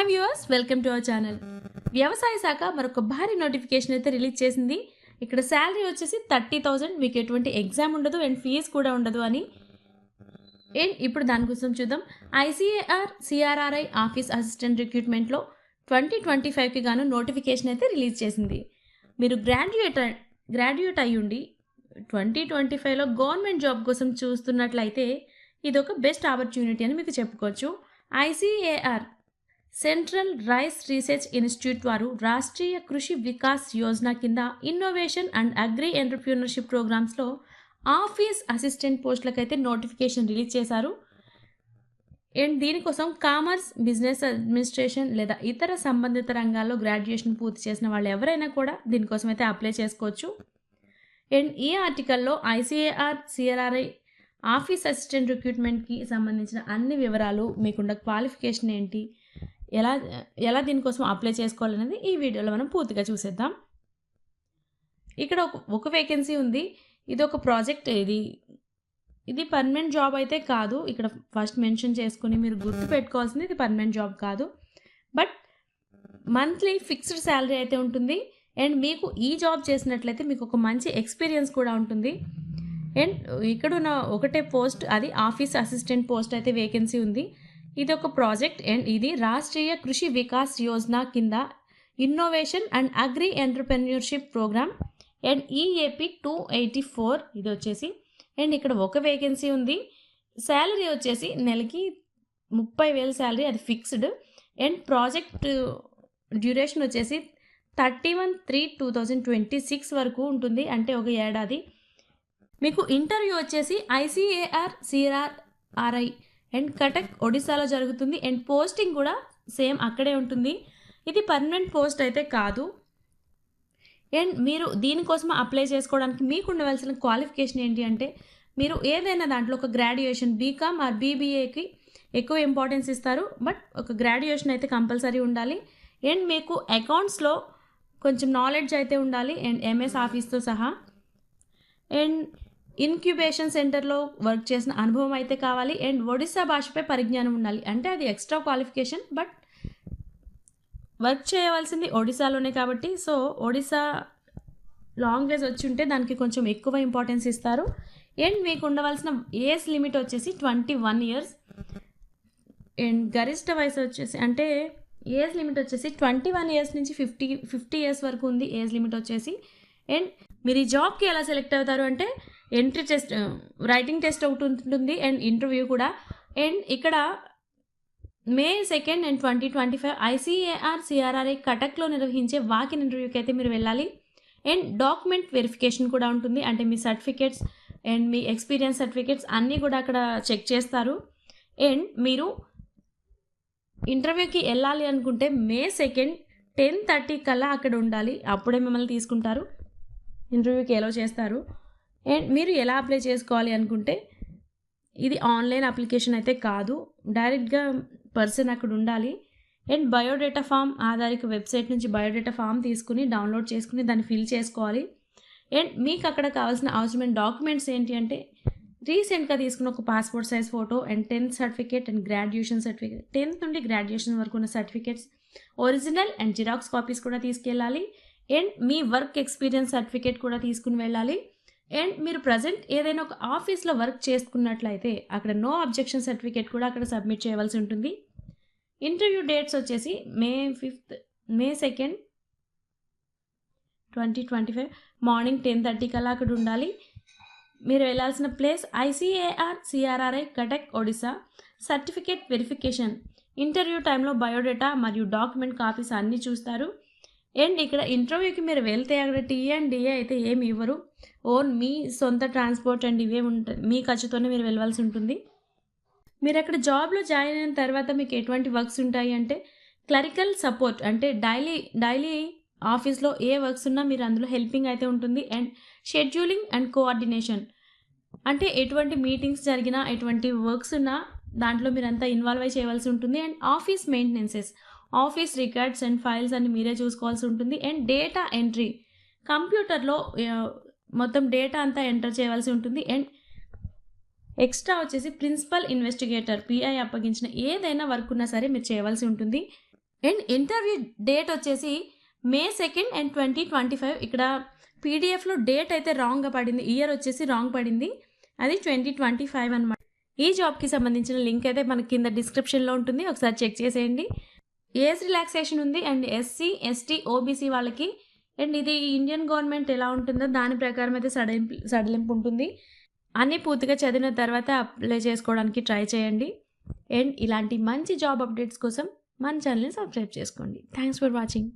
Viewers, welcome to our channel. వ్యవసాయ శాఖ మరొక భారీ నోటిఫికేషన్ అయితే రిలీజ్ చేసింది. ఇక్కడ శాలరీ వచ్చేసి 30,000, మీకు ఎటువంటి ఎగ్జామ్ ఉండదు అండ్ ఫీజు కూడా ఉండదు అని. అండ్ ఇప్పుడు దానికోసం చూద్దాం. ఐసీఏఆర్ సిఆర్ఆర్ఐ ఆఫీస్ అసిస్టెంట్ రిక్రూట్మెంట్లో 2025కి గాను నోటిఫికేషన్ అయితే రిలీజ్ చేసింది. మీరు గ్రాడ్యుయేట్ అయ్యుండి 2025లో గవర్నమెంట్ జాబ్ కోసం చూస్తున్నట్లయితే ఇది ఒక బెస్ట్ ఆపర్చునిటీ అని మీకు చెప్పుకోవచ్చు. ICAR central rice research institute వారు రాష్ట్రీయ కృషి వికాస్ యోజన కింద ఇన్నోవేషన్ అండ్ అగ్రి ఎంటర్ప్రీనర్షిప్ ప్రోగ్రామ్స్లో ఆఫీస్ అసిస్టెంట్ పోస్టులకైతే నోటిఫికేషన్ రిలీజ్ చేశారు. అండ్ దీనికోసం కామర్స్, బిజినెస్ అడ్మినిస్ట్రేషన్ లేదా ఇతర సంబంధిత రంగాల్లో గ్రాడ్యుయేషన్ పూర్తి చేసిన వాళ్ళు ఎవరైనా కూడా దీనికోసం అయితే అప్లై చేసుకోవచ్చు. అండ్ ఈ ఆర్టికల్లో ఐసీఏఆర్ సిఆర్ఆర్ఐ ఆఫీస్ అసిస్టెంట్ రిక్రూట్మెంట్కి సంబంధించిన అన్ని వివరాలు, మీకున్న క్వాలిఫికేషన్ ఏంటి, ఎలా దీనికోసం అప్లై చేసుకోవాలనేది ఈ వీడియోలో మనం పూర్తిగా చూసేద్దాం. ఇక్కడ ఒక వేకెన్సీ ఉంది. ఇది ఒక ప్రాజెక్ట్. ఇది పర్మనెంట్ జాబ్ అయితే కాదు. ఇక్కడ ఫస్ట్ మెన్షన్ చేసుకుని మీరు గుర్తు పెట్టుకోవాల్సింది, ఇది పర్మనెంట్ జాబ్ కాదు, బట్ మంత్లీ ఫిక్స్డ్ శాలరీ అయితే ఉంటుంది. అండ్ మీకు ఈ జాబ్ చేసినట్లయితే మీకు ఒక మంచి ఎక్స్పీరియన్స్ కూడా ఉంటుంది. అండ్ ఇక్కడ ఉన్న ఒకటే పోస్ట్, అది ఆఫీస్ అసిస్టెంట్ పోస్ట్ అయితే వేకెన్సీ ఉంది. ఇది ఒక ప్రాజెక్ట్ అండ్ ఇది రాష్ట్రీయ కృషి వికాస్ యోజన కింద innovation and agri entrepreneurship programme and EAP 284 ఇది వచ్చేసి. అండ్ ఇక్కడ ఒక వేకెన్సీ ఉంది. శాలరీ వచ్చేసి నెలకి 30,000 శాలరీ, అది ఫిక్స్డ్. అండ్ ప్రాజెక్ట్ డ్యూరేషన్ వచ్చేసి 31/3/2026 వరకు ఉంటుంది, అంటే ఒక ఏడాది. మీకు ఇంటర్వ్యూ వచ్చేసి ఐసీఏఆర్ సిఆర్ఆర్ఐ అండ్ కటక్, ఒడిశాలో జరుగుతుంది. అండ్ పోస్టింగ్ కూడా సేమ్ అక్కడే ఉంటుంది. ఇది పర్మనెంట్ పోస్ట్ అయితే కాదు. అండ్ మీరు దీనికోసం అప్లై చేసుకోవడానికి మీకు ఉండవలసిన క్వాలిఫికేషన్ ఏంటి అంటే, మీరు ఏదైనా దాంట్లో ఒక గ్రాడ్యుయేషన్, బీకామ్ ఆర్ బీబీఏకి ఎక్కువ ఇంపార్టెన్స్ ఇస్తారు, బట్ ఒక గ్రాడ్యుయేషన్ అయితే కంపల్సరీ ఉండాలి. అండ్ మీకు అకౌంట్స్లో కొంచెం నాలెడ్జ్ అయితే ఉండాలి, అండ్ ఎంఎస్ ఆఫీస్తో సహా. అండ్ ఇన్క్యుబేషన్ సెంటర్లో వర్క్ చేసిన అనుభవం అయితే కావాలి. అండ్ ఒడిస్సా భాషపై పరిజ్ఞానం ఉండాలి, అంటే అది ఎక్స్ట్రా క్వాలిఫికేషన్, బట్ వర్క్ చేయవలసింది ఒడిశాలోనే కాబట్టి, సో ఒడిశా లాంగ్వేజ్ వచ్చి ఉంటే దానికి కొంచెం ఎక్కువ ఇంపార్టెన్స్ ఇస్తారు. అండ్ మీకు ఉండవలసిన ఏజ్ లిమిట్ వచ్చేసి 21 ఇయర్స్. అండ్ గరిష్ట వయసు వచ్చేసి, అంటే ఏజ్ లిమిట్ వచ్చేసి 21 ఇయర్స్ నుంచి 50 ఇయర్స్ వరకు ఉంది ఏజ్ లిమిట్ వచ్చేసి. అండ్ మీరు ఈ జాబ్కి ఎలా సెలెక్ట్ అవుతారు అంటే, ఎంట్రీ టెస్ట్, రైటింగ్ టెస్ట్ ఒకటి ఉంటుంది అండ్ ఇంటర్వ్యూ కూడా. అండ్ ఇక్కడ May 2nd, 2025 ఐసీఏఆర్ సిఆర్ఆర్ఐ కటక్లో నిర్వహించే వాకిన్ ఇంటర్వ్యూకి అయితే మీరు వెళ్ళాలి. అండ్ డాక్యుమెంట్ వెరిఫికేషన్ కూడా ఉంటుంది, అంటే మీ సర్టిఫికేట్స్ అండ్ మీ ఎక్స్పీరియన్స్ సర్టిఫికేట్స్ అన్నీ కూడా అక్కడ చెక్ చేస్తారు. అండ్ మీరు ఇంటర్వ్యూకి వెళ్ళాలి అనుకుంటే May 2nd 10:30 కల్లా అక్కడ ఉండాలి, అప్పుడే మిమ్మల్ని తీసుకుంటారు, ఇంటర్వ్యూకి ఎలో చేస్తారు. అండ్ మీరు ఎలా అప్లై చేసుకోవాలి అనుకుంటే, ఇది ఆన్లైన్ అప్లికేషన్ అయితే కాదు, డైరెక్ట్గా పర్సన్ అక్కడ ఉండాలి. అండ్ బయోడేటా ఫామ్, ఆధారిక వెబ్సైట్ నుంచి బయోడేటా ఫామ్ తీసుకుని డౌన్లోడ్ చేసుకుని దాన్ని ఫిల్ చేసుకోవాలి. అండ్ మీకు అక్కడ కావాల్సిన అవసరమైన డాక్యుమెంట్స్ ఏంటి అంటే, రీసెంట్గా తీసుకున్న ఒక passport size photo and 10th certificate and graduation certificate, 10th నుండి గ్రాడ్యుయేషన్ వరకు ఉన్న certificates original and xerox copies కూడా తీసుకెళ్ళాలి. And me work experience certificate కూడా తీసుకుని వెళ్ళాలి. అండ్ మీరు ప్రజెంట్ ఏదైనా ఒక ఆఫీస్లో వర్క్ చేసుకున్నట్లయితే అక్కడ నో అబ్జెక్షన్ సర్టిఫికేట్ కూడా అక్కడ సబ్మిట్ చేయవలసి ఉంటుంది. ఇంటర్వ్యూ డేట్స్ వచ్చేసి May 2nd 2025 మార్నింగ్ 10:30 కల్లా అక్కడ ఉండాలి. మీరు వెళ్ళాల్సిన place ICAR CRRI Cuttack, Odisha. Certificate verification, interview టైంలో బయోడేటా మరియు డాక్యుమెంట్ కాపీస్ అన్నీ చూస్తారు. అండ్ ఇక్కడ ఇంటర్వ్యూకి మీరు వెళ్తే అక్కడ టీఎన్డిఏ అయితే ఏమి ఇవ్వరు, ఓన్ మీ సొంత ట్రాన్స్పోర్ట్ అండ్ ఇవే ఉంటాయి, మీ ఖర్చుతోనే మీరు వెళ్ళవలసి ఉంటుంది. మీరు అక్కడ జాబ్లో జాయిన్ అయిన తర్వాత మీకు ఎటువంటి వర్క్స్ ఉంటాయి అంటే, క్లరికల్ సపోర్ట్, అంటే డైలీ ఆఫీస్లో ఏ వర్క్స్ ఉన్నా మీరు అందులో హెల్పింగ్ అయితే ఉంటుంది. అండ్ షెడ్యూలింగ్ అండ్ కోఆర్డినేషన్, అంటే ఎటువంటి మీటింగ్స్ జరిగినా, ఎటువంటి వర్క్స్ ఉన్నా దాంట్లో మీరంతా ఇన్వాల్వ్ అయి చేయవలసి ఉంటుంది. And office maintenances, office records and files అన్ని మీరే చూసుకోవాల్సి ఉంటుంది. అండ్ డేటా ఎంట్రీ, కంప్యూటర్లో మొత్తం డేటా అంతా ఎంటర్ చేయవలసి ఉంటుంది. అండ్ ఎక్స్ట్రా వచ్చేసి ప్రిన్సిపల్ ఇన్వెస్టిగేటర్ పిఐ అప్పగించిన ఏదైనా వర్క్ ఉన్నా సరే మీరు చేయవలసి ఉంటుంది. అండ్ ఇంటర్వ్యూ డేట్ వచ్చేసి May 2 అండ్ 2025. ఇక్కడ పీడిఎఫ్లో డేట్ అయితే రాంగ్గా పడింది, ఇయర్ వచ్చేసి రాంగ్ పడింది, అది 2025 అనమాట. ఈ జాబ్కి సంబంధించిన లింక్ అయితే మనకి కింద డిస్క్రిప్షన్లో ఉంటుంది, ఒకసారి చెక్ చేసేయండి. ఏజ్ రిలాక్సేషన్ ఉంది అండ్ SC, ST, OBC వాళ్ళకి. అండ్ ఇది ఇండియన్ గవర్నమెంట్ ఎలా ఉంటుందో దాని ప్రకారం అయితే సడలింపు ఉంటుంది. అన్నీ పూర్తిగా చదివిన తర్వాత అప్లై చేసుకోవడానికి ట్రై చేయండి. అండ్ ఇలాంటి మంచి జాబ్ అప్డేట్స్ కోసం మన ఛానల్ని సబ్స్క్రైబ్ చేసుకోండి. Thanks for watching.